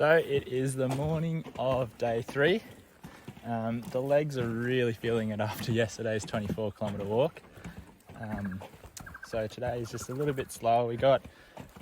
So it is the morning of day 3. The legs are really feeling it after yesterday's 24-kilometre walk. So today is just a little bit slower. We got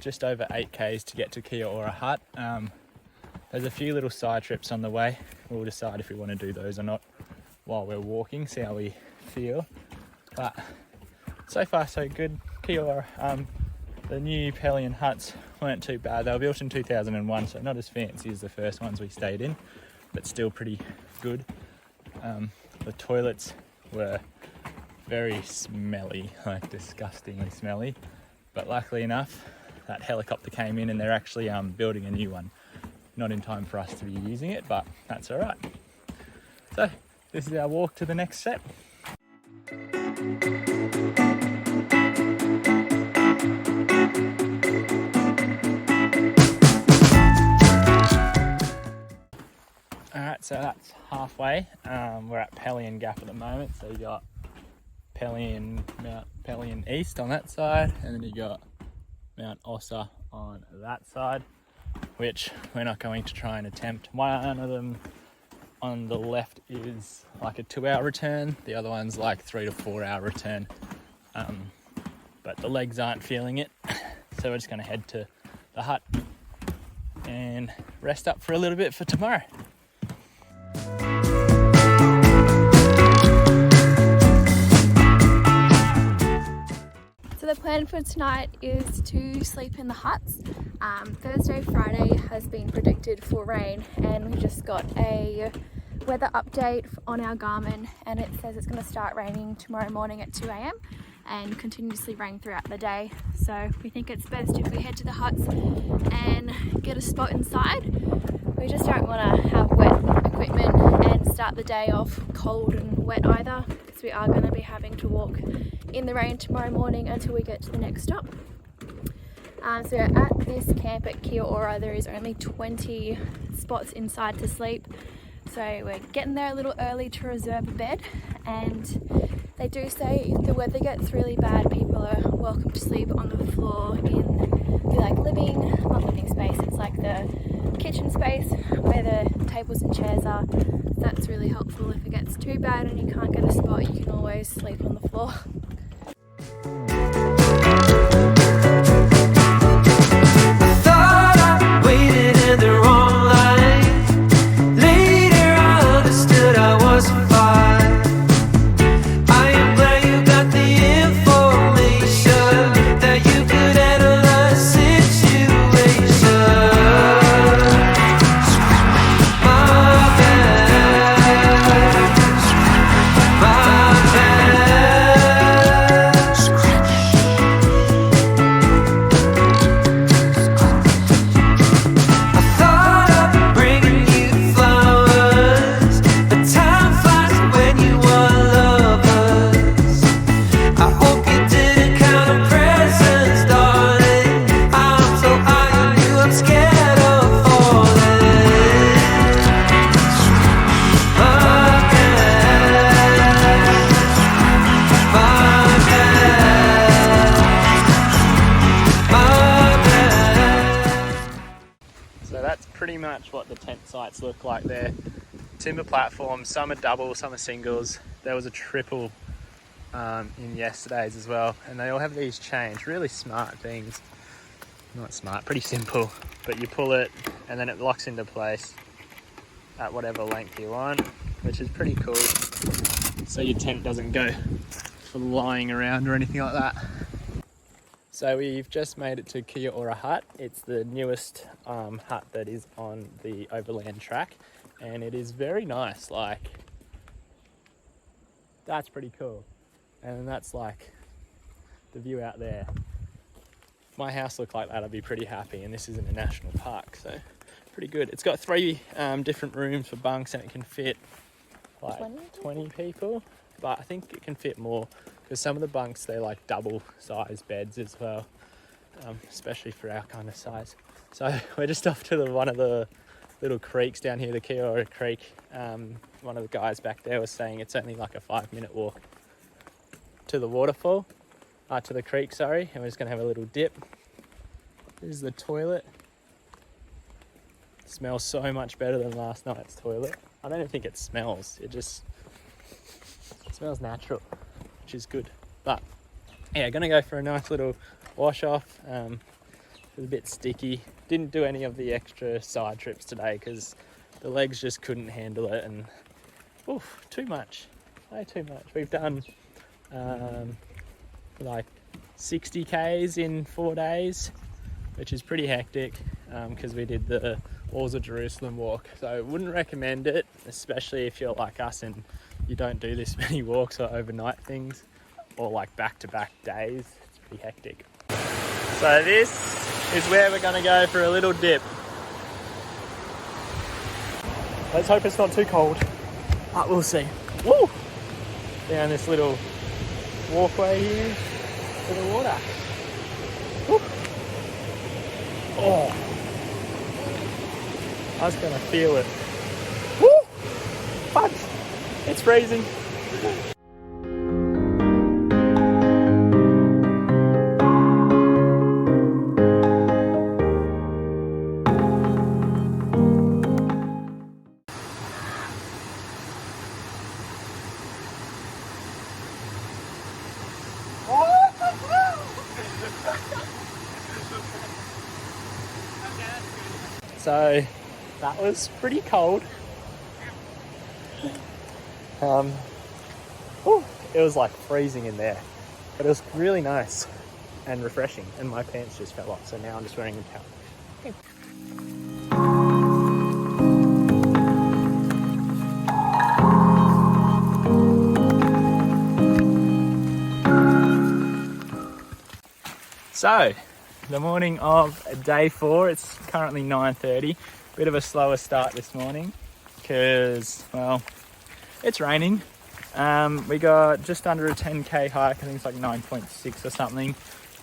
just over 8 k's to get to Kia Ora hut. There's a few little side trips on the way. We'll decide if we want to do those or not while we're walking, see how we feel. But so far so good. Kia Ora, the new Pelion huts weren't too bad. They were built in 2001, so not as fancy as the first ones we stayed in, but still pretty good. The toilets were very smelly, like disgustingly smelly, but luckily enough that helicopter came in and they're actually building a new one. Not in time for us to be using it, but that's all right. So this is our walk to the next set. Alright, so that's halfway. We're at Pelion Gap at the moment, so you got Mount Pelion East on that side, and then you got Mount Ossa on that side, which we're not going to try and attempt. One of them on the left is like a 2-hour return, the other one's like 3 to 4 hour return, but the legs aren't feeling it, so we're just going to head to the hut and rest up for a little bit for tomorrow. So the plan for tonight is to sleep in the huts. Thursday, Friday has been predicted for rain, and we just got a weather update on our Garmin, and it says it's going to start raining tomorrow morning at 2 a.m. and continuously rain throughout the day. So we think it's best if we head to the huts and get a spot inside. We just don't want to have wet equipment and start the day off cold and wet either, because we are going to be having to walk in the rain tomorrow morning until we get to the next stop. So at this camp at Kia Ora, there is only 20 spots inside to sleep. So we're getting there a little early to reserve a bed, and they do say if the weather gets really bad, people are welcome to sleep on the floor in not living space, it's like the kitchen space where the tables and chairs are. That's really helpful. If it gets too bad and you can't get a spot, you can always sleep on the floor. Pretty much what the tent sites look like there. Timber platforms, some are double, some are singles. There was a triple in yesterday's as well, and they all have these chains, really smart things. Not smart, pretty simple, but you pull it and then it locks into place at whatever length you want, which is pretty cool, so your tent doesn't go flying around or anything like that. So we've just made it to Kia Ora hut. It's the newest hut that is on the Overland Track, and it is very nice. Like, that's pretty cool. And that's like the view out there. If my house looked like that, I'd be pretty happy, and this is in a national park, so pretty good. It's got 3 different rooms for bunks, and it can fit like 20 people, but I think it can fit more, because some of the bunks, they're like double size beds as well, especially for our kind of size. So we're just off to one of the little creeks down here, the Kia Ora Creek. One of the guys back there was saying it's only like a 5-minute walk to the waterfall, to the creek, sorry, and we're just going to have a little dip. This is the toilet. Smells so much better than last night's toilet. I don't even think it smells. It just smells natural, which is good. But yeah, gonna go for a nice little wash off. It was a bit sticky. Didn't do any of the extra side trips today because the legs just couldn't handle it, and oof, too much, way too much. We've done like 60 Ks in 4 days, which is pretty hectic because we did the Walls of Jerusalem walk. So wouldn't recommend it, especially if you're like us and you don't do this many walks or overnight things or like back-to-back days. It's pretty hectic. So this is where we're gonna go for a little dip. Let's hope it's not too cold, but we'll see. Woo! Down this little walkway here to the water. Woo! Oh, I was gonna feel it. Woo! Fudge! It's freezing. So that was pretty cold. It was like freezing in there, but it was really nice and refreshing, and my pants just fell off, so now I'm just wearing a towel. Okay. So, the morning of day 4, it's currently 9:30. Bit of a slower start this morning because, well, it's raining. We got just under a 10k hike, I think it's like 9.6 or something,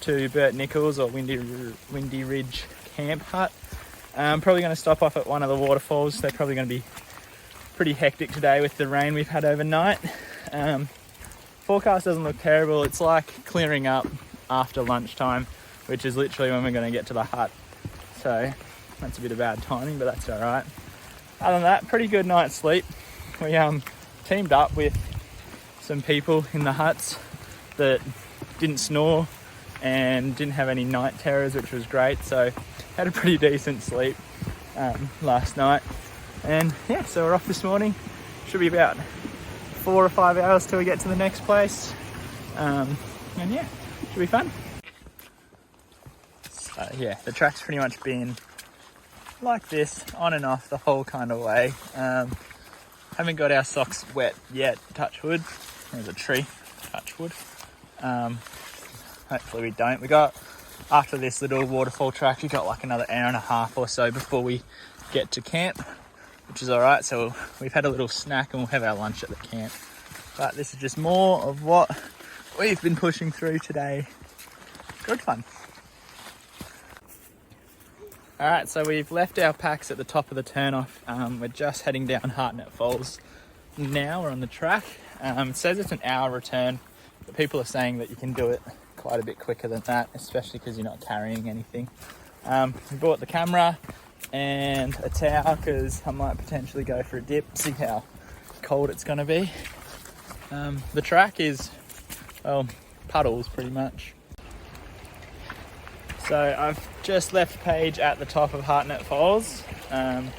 to Burt Nichols or Windy Ridge Camp Hut. Probably going to stop off at one of the waterfalls. They're probably going to be pretty hectic today with the rain we've had overnight. Forecast doesn't look terrible. It's like clearing up after lunchtime, which is literally when we're going to get to the hut. So that's a bit of bad timing, but that's all right. Other than that, pretty good night's sleep. We teamed up with some people in the huts that didn't snore and didn't have any night terrors, which was great. So had a pretty decent sleep last night. And yeah, so we're off this morning. Should be about 4 or 5 hours till we get to the next place. And yeah, should be fun. So yeah, the track's pretty much been like this, on and off the whole kind of way. Haven't got our socks wet yet, touch wood. There's a tree, touch wood. Hopefully we don't. We got, after this little waterfall track, we got like another hour and a half or so before we get to camp, which is all right. So we've had a little snack and we'll have our lunch at the camp. But this is just more of what we've been pushing through today. Good fun. All right, so we've left our packs at the top of the turnoff. We're just heading down Hartnett Falls now. We're on the track. It says it's an hour return, but people are saying that you can do it quite a bit quicker than that, especially because you're not carrying anything. We bought the camera and a towel because I might potentially go for a dip, see how cold it's going to be. The track is, well, puddles pretty much. So I've just left Paige at the top of Hartnett Falls, and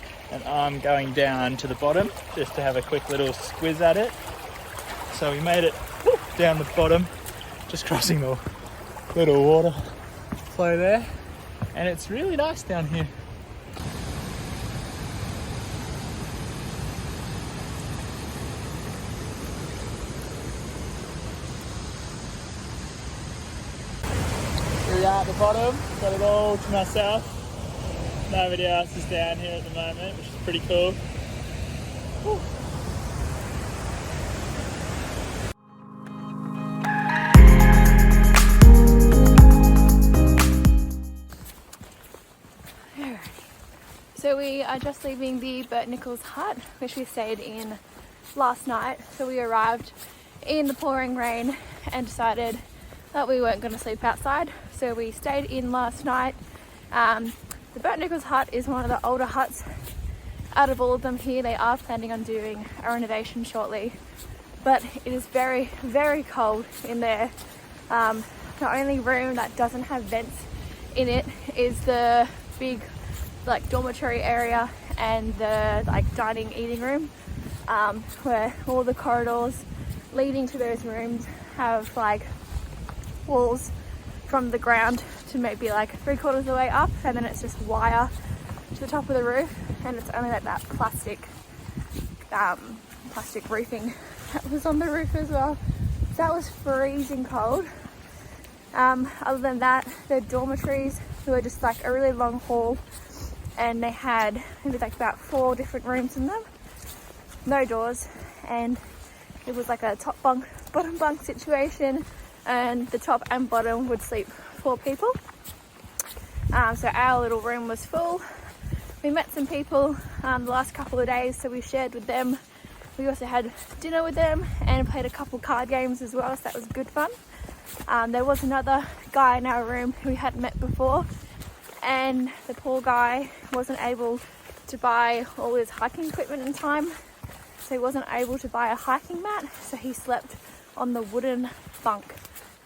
I'm going down to the bottom just to have a quick little squiz at it. So we made it down the bottom, just crossing the little water flow there, and it's really nice down here. Here we are at the bottom, got it all to myself. Nobody else is down here at the moment, which is pretty cool. Whew. So we are just leaving the Burt Nichols hut, which we stayed in last night. So we arrived in the pouring rain and decided that we weren't going to sleep outside. So we stayed in last night. The Boat Nichols hut is one of the older huts out of all of them here. They are planning on doing a renovation shortly, but it is very, very cold in there. The only room that doesn't have vents in it is the big like dormitory area and the like dining eating room, where all the corridors leading to those rooms have like walls from the ground to maybe like 3/4 of the way up, and then it's just wire to the top of the roof, and it's only like that plastic roofing that was on the roof as well. So that was freezing cold. Other than that, the dormitories were just like a really long hall, and they had maybe like about 4 different rooms in them, no doors, and it was like a top bunk, bottom bunk situation, and the top and bottom would sleep 4 people. So our little room was full. We met some people the last couple of days, so we shared with them. We also had dinner with them and played a couple card games as well, so that was good fun. There was another guy in our room who we hadn't met before, and the poor guy wasn't able to buy all his hiking equipment in time, so he wasn't able to buy a hiking mat, so he slept on the wooden bunk,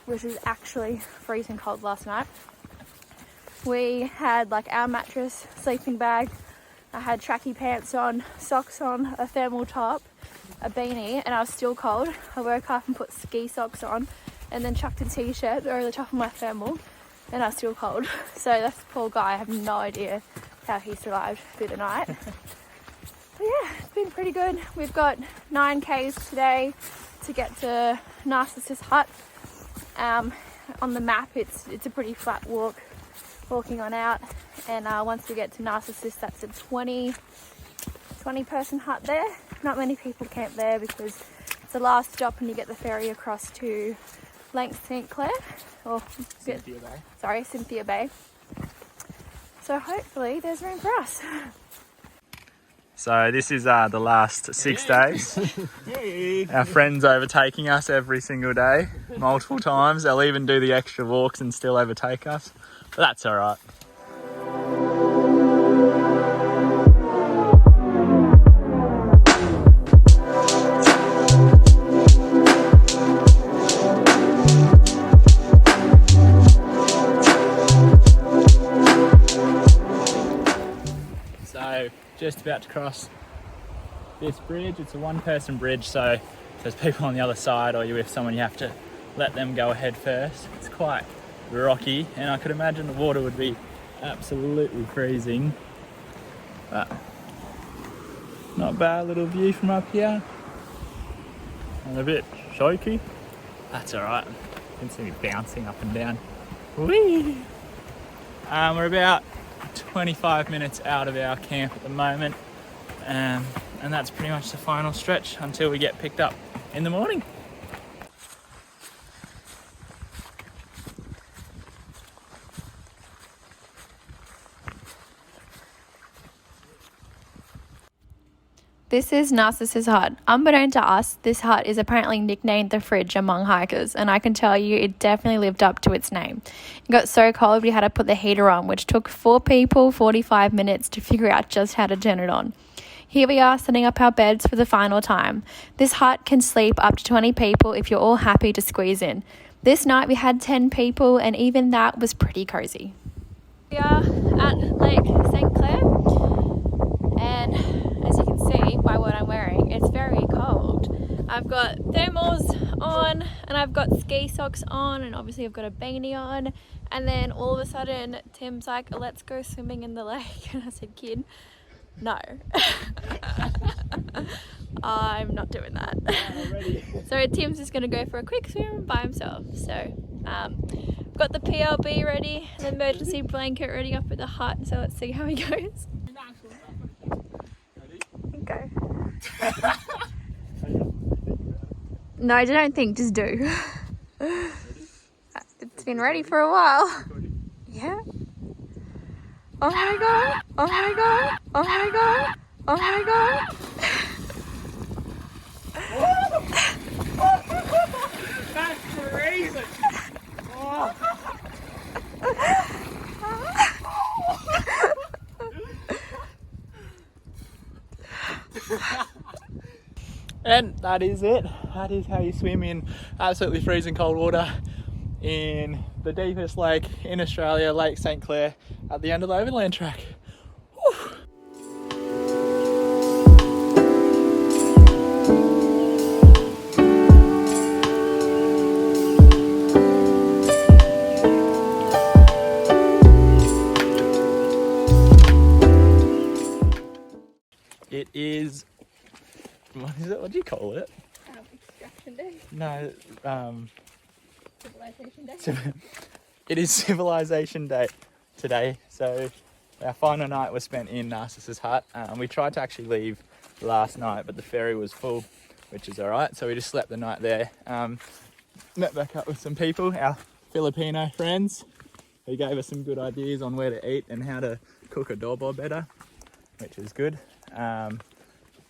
which was actually freezing cold last night. We had like our mattress, sleeping bag, I had tracky pants on, socks on, a thermal top, a beanie, and I was still cold. I woke up and put ski socks on and then chucked a t-shirt over the top of my thermal, and I was still cold. So that's the poor guy. I have no idea how he survived through the night. But yeah, it's been pretty good. We've got 9 Ks today to get to Narcissus hut. On the map, it's a pretty flat walking on out, and once we get to Narcissus, that's a 20 person hut there. Not many people camp there because it's the last stop and you get the ferry across to Lake St. Clair, or Cynthia Bay. So hopefully there's room for us. So this is the last 6 days. Our friends overtaking us every single day, multiple times. They'll even do the extra walks and still overtake us, but that's all right. Just about to cross this bridge. It's a 1-person bridge, so if there's people on the other side or you're with someone, you have to let them go ahead first. It's quite rocky, and I could imagine the water would be absolutely freezing, but not bad little view from up here. And a bit shaky. That's all right. You can see me bouncing up and down. Whee! We're about 25 minutes out of our camp at the moment, and that's pretty much the final stretch until we get picked up in the morning. This is Narcissus hut. Unbeknown to us, this hut is apparently nicknamed the fridge among hikers, and I can tell you it definitely lived up to its name. It got so cold we had to put the heater on, which took 4 people 45 minutes to figure out just how to turn it on. Here we are setting up our beds for the final time. This hut can sleep up to 20 people if you're all happy to squeeze in. This night we had 10 people, and even that was pretty cozy. We are at Lake St. Clair, and as you can see by what I'm wearing, it's very cold. I've got thermals on, and I've got ski socks on, and obviously I've got a beanie on, and then all of a sudden Tim's like, let's go swimming in the lake, and I said, kid, no. I'm not doing that. So Tim's just going to go for a quick swim by himself. So I've got the PLB ready, the emergency blanket ready up at the hut, so let's see how he goes. Go. No, I don't think, just do. It's been ready for a while. Yeah. Oh my god, oh my god, oh my god, oh my god. That's crazy. Oh. And that is it. That is how you swim in absolutely freezing cold water in the deepest lake in Australia, Lake St Clair, at the end of the Overland Track. Whew. It is, what is it? What do you call it? Extraction day. No, Civilization day. it is Civilization Day today. So our final night was spent in Narcissus hut. We tried to actually leave last night, but the ferry was full, which is all right. So we just slept the night there. Met back up with some people, our Filipino friends, who gave us some good ideas on where to eat and how to cook adobo better, which is good.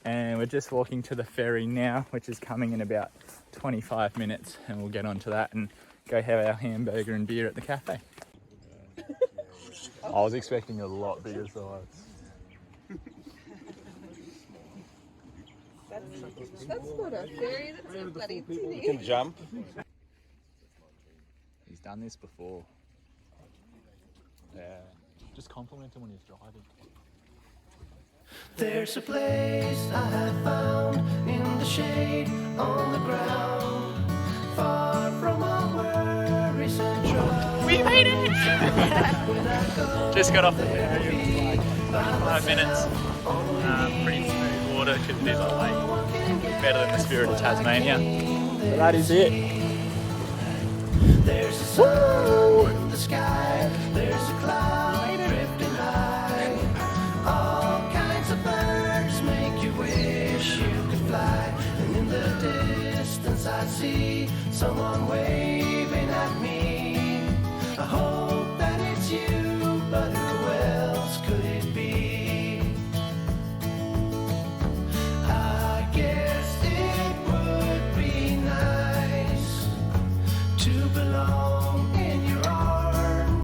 And we're just walking to the ferry now, which is coming in about 25 minutes, and we'll get onto that and go have our hamburger and beer at the cafe. I was expecting a lot bigger size. That's not a ferry, that's a bloody tinny. You can jump. He's done this before. Yeah. Just compliment him when he's driving. There's a place I have found in the shade on the ground, far from all worries and troubles. We made it! Just got off the ferry. It was like 25 minutes. Pretty smooth water because it is a lake. Better than the Spirit of Tasmania. So that is it. There's a